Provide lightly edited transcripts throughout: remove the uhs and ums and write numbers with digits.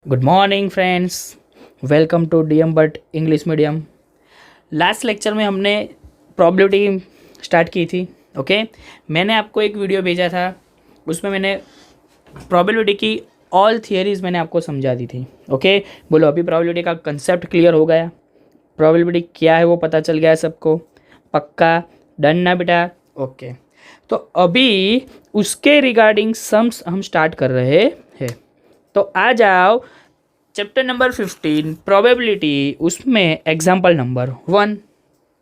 Good morning friends, welcome to DM but English medium. Last lecture में हमने probability start की थी। Okay मैंने आपको एक वीडियो भेजा था, उसमें मैंने प्रॉबिलिटी की ऑल थियरीज मैंने आपको समझा दी थी। ओके बोलो, अभी प्रॉबिलिटी का कंसेप्ट क्लियर हो गया? प्रॉबिलिटी क्या है वो पता चल गया है सबको? पक्का डन ना बेटा? ओके तो अभी उसके रिगार्डिंग सम्स हम स्टार्ट कर रहे हैं। तो आ जाओ चैप्टर नंबर 15 प्रोबेबिलिटी, उसमें एग्जाम्पल नंबर 1।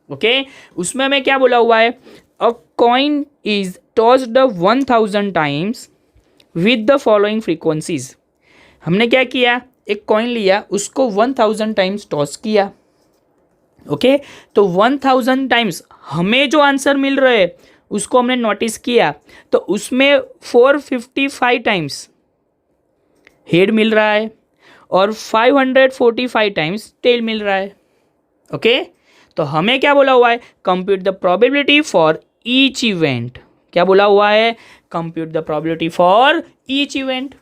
ओके उसमें हमें क्या बोला हुआ है? अ coin is tossed 1000 times with the following frequencies. हमने क्या किया? एक कॉइन लिया, उसको 1000 टाइम्स टॉस किया। ओके तो 1000 टाइम्स हमें जो आंसर मिल रहे हैं उसको हमने नोटिस किया, तो उसमें 455 टाइम्स हेड मिल रहा है और 545 टाइम्स टेल मिल रहा है। ओके तो हमें क्या बोला हुआ है? Compute the probability for each event. क्या बोला हुआ है? Compute the probability for each event.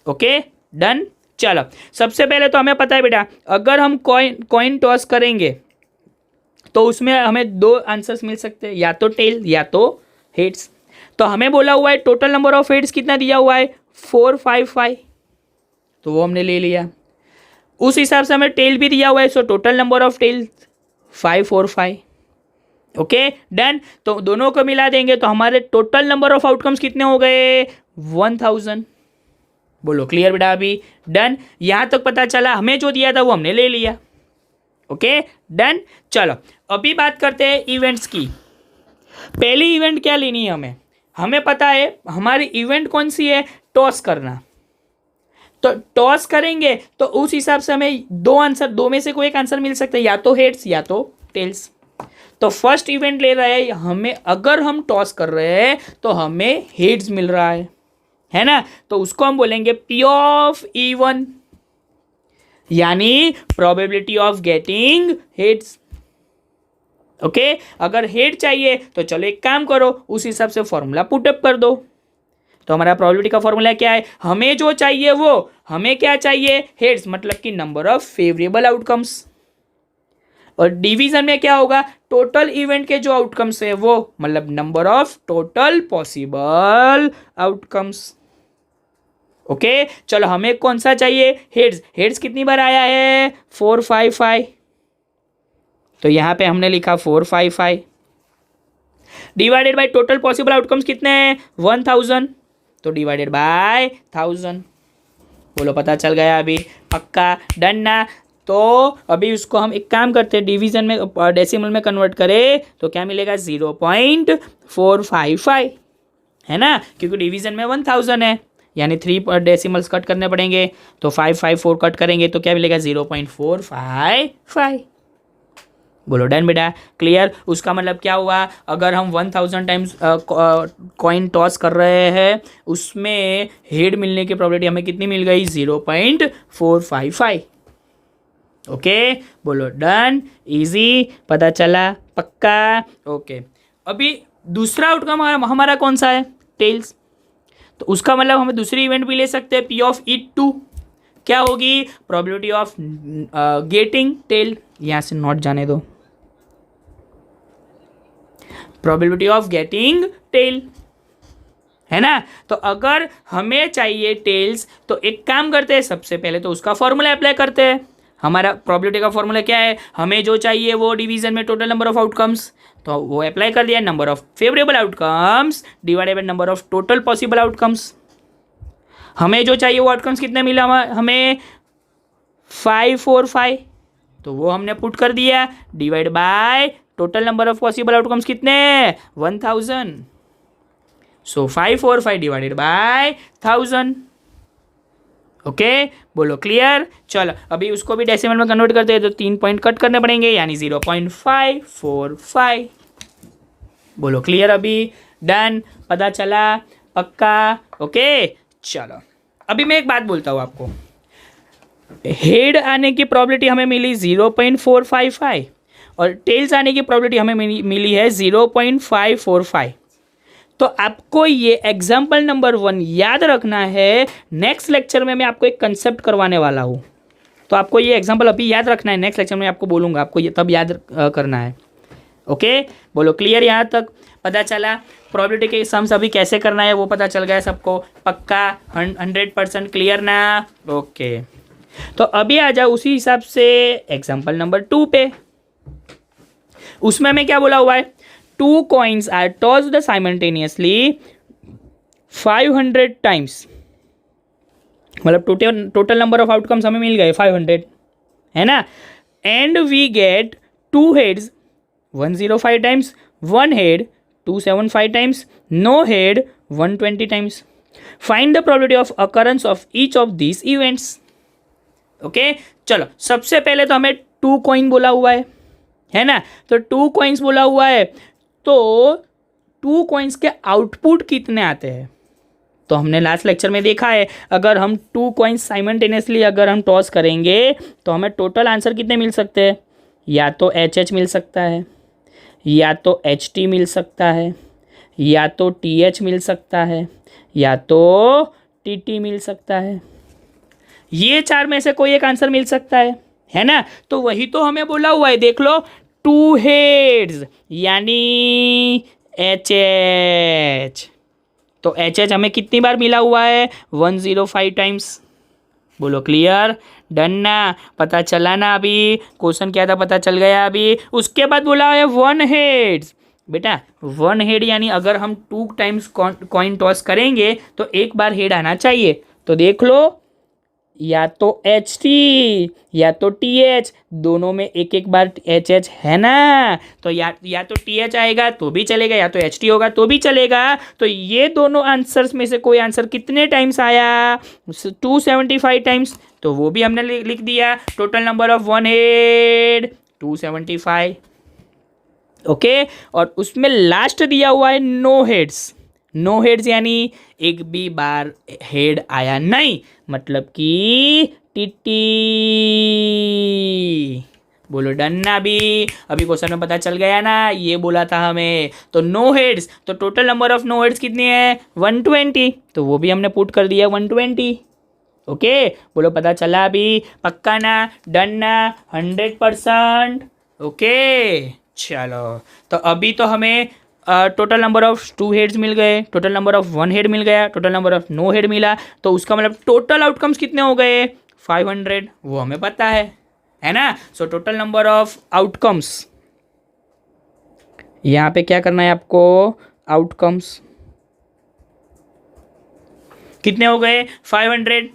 Okay done. चलो सबसे पहले तो हमें पता है बेटा, अगर हम कॉइन टॉस करेंगे तो उसमें हमें दो आंसर्स मिल सकते हैं, या तो टेल या तो हेड्स। तो हमें बोला हुआ है टोटल नंबर ऑफ हेड्स कितना दिया हुआ है? 455, तो वो हमने ले लिया। उस हिसाब से हमें टेल भी दिया हुआ है, so total number of tail 545। Okay done. तो दोनों को मिला देंगे तो हमारे टोटल नंबर ऑफ आउटकम्स कितने हो गए? 1000। बोलो क्लियर बेटा? अभी डन। यहां तक पता चला, हमें जो दिया था वो हमने ले लिया। Okay done. चलो अभी बात करते हैं इवेंट्स की। पहली इवेंट क्या लेनी है हमें? हमें पता है हमारी इवेंट कौन सी है? टॉस करना। तो टॉस करेंगे तो उस हिसाब से हमें दो में से कोई एक आंसर मिल सकता है, या तो हेड्स या तो टेल्स। तो फर्स्ट इवेंट ले रहा है हमें, अगर हम टॉस कर रहे हैं तो हमें हेड्स मिल रहा है ना? तो उसको हम बोलेंगे पी ऑफ E1, यानी probability of getting heads. Okay अगर हेड चाहिए तो चलो एक काम करो, उस हिसाब से फॉर्मूला पुटअप कर दो। तो हमारा प्रोबेबिलिटी का फॉर्मूला क्या है? हमें जो चाहिए वो, हमें क्या चाहिए? हेड्स, मतलब कि नंबर ऑफ फेवरेबल आउटकम्स। और डिवीजन में क्या होगा? टोटल इवेंट के जो आउटकम्स है वो, मतलब number of total possible outcomes. Okay चलो हमें कौन सा चाहिए? हेड्स। हेड्स कितनी बार आया है? 455। तो यहां पे हमने लिखा 455 divided by total possible outcomes कितने हैं? 1000, तो डिवाइडेड बाय 1000। बोलो पता चल गया अभी? पक्का डन ना? तो अभी उसको हम एक काम करते हैं, डिवीजन में डेसिमल में कन्वर्ट करें तो क्या मिलेगा? 0.455, है ना? क्योंकि डिवीजन में 1000 है, यानी 3 डेसिमल्स कट करने पड़ेंगे, तो 554 कट करेंगे तो क्या मिलेगा? 0.455। बोलो डन बेटा? क्लियर? उसका मतलब क्या हुआ? अगर हम 1000 टाइम्स कॉइन टॉस कर रहे हैं, उसमें हेड मिलने की प्रोबेबिलिटी हमें कितनी मिल गई? 0.455। ओके बोलो डन। इजी, पता चला? पक्का? ओके अभी दूसरा आउटकम हमारा कौन सा है? टेल्स। तो उसका मतलब हमें दूसरी इवेंट भी ले सकते हैं, पी ऑफ E2। क्या होगी? Probability of getting tail. यहां से नॉट जाने दो, प्रोबेबिलिटी ऑफ गेटिंग टेल, है ना? तो अगर हमें चाहिए टेल्स तो एक काम करते हैं, सबसे पहले तो उसका फॉर्मूला अप्लाई करते हैं। हमारा प्रोबेबिलिटी का फॉर्मूला क्या है? हमें जो चाहिए वो डिवीजन में टोटल नंबर ऑफ आउटकम्स, तो वो अप्लाई कर दिया। Number of favourable outcomes divided by number of total possible outcomes. हमें जो चाहिए वो आउटकम्स कितने मिला? हमें 545, तो वो हमने पुट कर दिया, divide by total number of possible outcomes कितने? 1000। सो 545 डिवाइडेड बाय 1000। ओके बोलो क्लियर? चलो अभी उसको भी डेसिमल में कन्वर्ट करते हैं तो 3 पॉइंट कट करने पड़ेंगे, यानी 0.545। बोलो क्लियर? अभी डन? पता चला? पक्का? ओके चलो अभी मैं एक बात बोलता हूँ आपको। हेड आने की प्रोबेबिलिटी हमें मिली 0.455 और टेल्स आने की प्रोबेबिलिटी हमें मिली है 0.545। तो आपको ये एग्जाम्पल नंबर 1 याद रखना है। नेक्स्ट लेक्चर में मैं आपको एक कंसेप्ट करवाने वाला हूँ, तो आपको ये एग्जाम्पल अभी याद रखना है। नेक्स्ट लेक्चर में आपको बोलूँगा, आपको ये तब याद करना है। ओके, बोलो क्लियर? यहाँ तक पता चला? प्रोबेबिलिटी के सम्स अभी कैसे करना है वो पता चल गया सबको, पक्का 100% क्लियर ना? ओके, तो अभी आ जाओ उसी हिसाब से एग्जाम्पल नंबर 2 पे। उसमें हमें क्या बोला हुआ है? 2 coins are tossed simultaneously 500 times, मतलब टोटल नंबर ऑफ आउटकम्स हमें मिल गए 500, है ना? And we get 2 heads 105 times, 1 head 275 times, no head 120 times. Find the probability of occurrence of each of this events. Okay, चलो सबसे पहले तो हमें 2 कॉइन बोला हुआ है ना? तो 2 कॉइन्स बोला हुआ है, तो 2 कॉइन्स के आउटपुट कितने आते हैं? तो हमने लास्ट लेक्चर में देखा है, अगर हम 2 कॉइन्स साइमल्टेनियसली अगर हम टॉस करेंगे तो हमें टोटल आंसर कितने मिल सकते हैं? या तो एच मिल सकता है, या तो HT मिल सकता है, या तो TH मिल सकता है, या तो TT मिल सकता है। ये 4 में से कोई एक आंसर मिल सकता है ना? तो वही तो हमें बोला हुआ है, देख लो, 2 हेड्स यानी HH। तो HH हमें कितनी बार मिला हुआ है? 105 टाइम्स। बोलो क्लियर? डन ना? पता चला ना? अभी क्वेश्चन क्या था पता चल गया अभी। उसके बाद बोला है 1 हेड्स। बेटा 1 हेड यानी अगर हम 2 टाइम्स कॉइन टॉस करेंगे तो एक बार हेड आना चाहिए। तो देख लो, या तो HT या तो TH, दोनों में एक एक बार HH है ना? तो या तो TH आएगा तो भी चलेगा, या तो HT होगा तो भी चलेगा। तो ये दोनों आंसर्स में से कोई आंसर कितने टाइम्स आया? 275 टाइम्स। तो वो भी हमने लिख दिया। Total number of 1 head 275। Okay, और उसमें लास्ट दिया हुआ है नो हेड्स। नो हेड्स यानी एक भी बार हेड आया नहीं, मतलब कि टीटी। बोलो डन ना? अभी क्वेश्चन में पता चल गया ना? ये बोला था हमें। तो नो हेड्स, तो total number of no heads कितनी है? 120। तो वो भी हमने पुट कर दिया 120। ओके, बोलो पता चला अभी? पक्का ना? डन ना? 100%। ओके, चलो तो अभी तो हमें टोटल नंबर ऑफ 2 हेड्स मिल गए, टोटल नंबर ऑफ 1 हेड मिल गया, total number of no head मिला। तो उसका मतलब टोटल आउटकम्स कितने हो गए? 500, वो हमें पता है ना? सो टोटल नंबर ऑफ आउटकम्स, यहाँ पे क्या करना है आपको? आउटकम्स कितने हो गए? 500,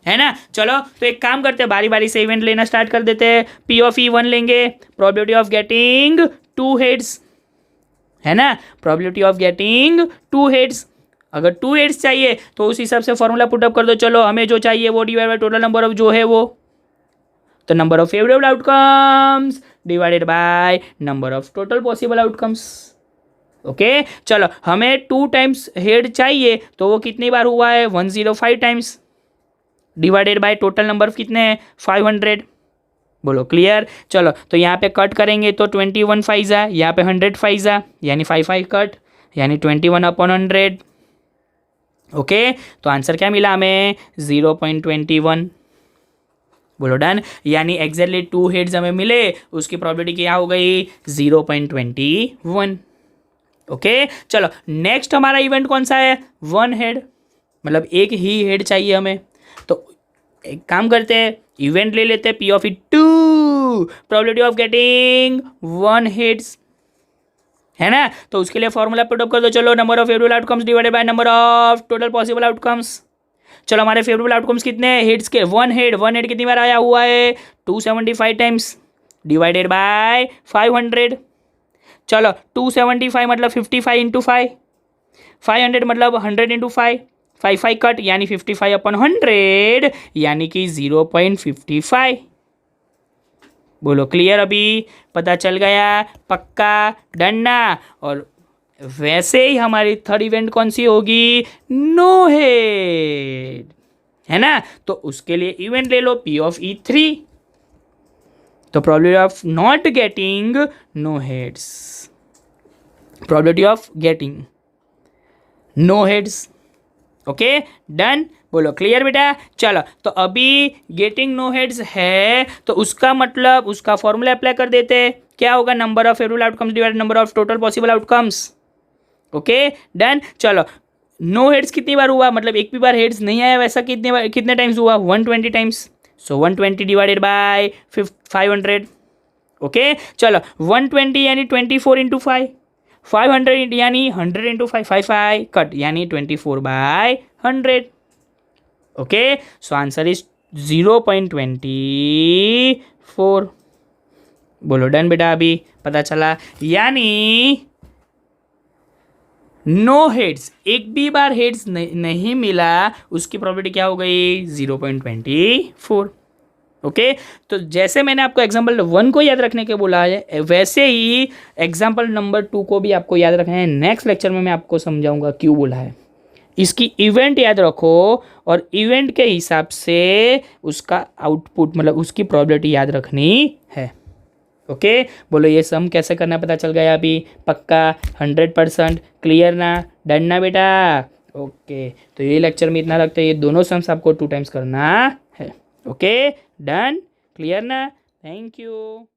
है ना? चलो तो एक काम करते हैं, बारी बारी से इवेंट लेना स्टार्ट कर देते हैं। P of E1 लेंगे, प्रोबेबिलिटी ऑफ गेटिंग 2 हेड्स, है ना? Probability of getting 2 heads. अगर 2 हेड्स चाहिए तो उस हिसाब से फॉर्मूला पुटअप कर दो। चलो, हमें जो चाहिए वो divide by total number of जो है वो, तो number of favourable outcomes divided by number of total possible outcomes. Okay, चलो हमें 2 टाइम्स हेड चाहिए, तो वो कितनी बार हुआ है? 105 times, divided by total number कितने हैं? 500। बोलो क्लियर? चलो तो यहाँ पे कट करेंगे तो 21 फाइजा, यहाँ पे 100 फाइजा, यानी 5 कट, यानी 21/100। ओके, तो आंसर क्या मिला हमें? 0.21। बोलो डन? यानी एग्जैक्टली 2 हेड्स हमें मिले, उसकी प्रोबेबिलिटी क्या हो गई? 0.21। ओके, चलो नेक्स्ट हमारा इवेंट कौन सा है? 1 हेड, मतलब एक ही हेड चाहिए हमें। तो एक काम करते हैं, इवेंट ले लेते हैं P of E2, probability of getting 1 heads, है ना? तो उसके लिए फॉर्मूला पुटअप कर दो। चलो, number of favourable outcomes divided by number of total possible outcomes. चलो, हमारे फेवरेबल आउटकम्स कितने हैं? हेड्स के 1 हेड कितनी बार आया हुआ है? 275 टाइम्स, डिवाइडेड बाय 500। चलो, 275 मतलब 55 इंटू 5, 500 मतलब 100 इंटू 5, 5 कट, यानी 55/100, यानी कि 0.55। बोलो क्लियर? अभी पता चल गया? पक्का? डन ना? और वैसे ही हमारी थर्ड इवेंट कौन सी होगी? नो हेड, है ना? तो उसके लिए इवेंट ले लो P of E3, तो probability of not getting no heads, probability of getting no heads. Okay done, बोलो क्लियर बेटा। चलो तो अभी गेटिंग नो हेड्स है तो उसका मतलब उसका फॉर्मूला अप्लाई कर देते हैं, क्या होगा, number of favourable outcomes divided number of total possible outcomes. Okay done. चलो नो हेड्स कितनी बार हुआ, मतलब एक भी बार हेड्स नहीं आया, वैसा कितने टाइम्स हुआ, 120 times. So 120 divided by 500। Okay चलो 120 यानी 24 इंटू 5, 500 यानी 100 इंटू 5, 5 कट यानी 24/100। Okay so answer is 0.24। बोलो डन बेटा, अभी पता चला। यानी नो हेड्स, एक भी बार हेड्स नहीं मिला, उसकी प्रॉपर्टी क्या हो गई, 0.24। ओके तो जैसे मैंने आपको एग्जाम्पल 1 को याद रखने के बोला है, वैसे ही एग्जाम्पल नंबर 2 को भी आपको याद रखना है। नेक्स्ट लेक्चर में मैं आपको समझाऊंगा क्यों बोला है। इसकी इवेंट याद रखो और इवेंट के हिसाब से उसका आउटपुट मतलब उसकी प्रॉपर्टी याद रखनी है। ओके बोलो ये सम कैसे करना पता चल गया अभी, पक्का 100% क्लियर ना, डन ना बेटा। ओके तो ये लेक्चर में इतना रखते हैं, ये दोनों सम्स आपको 2 टाइम्स करना है। ओके डन, क्लियर ना, थैंक यू।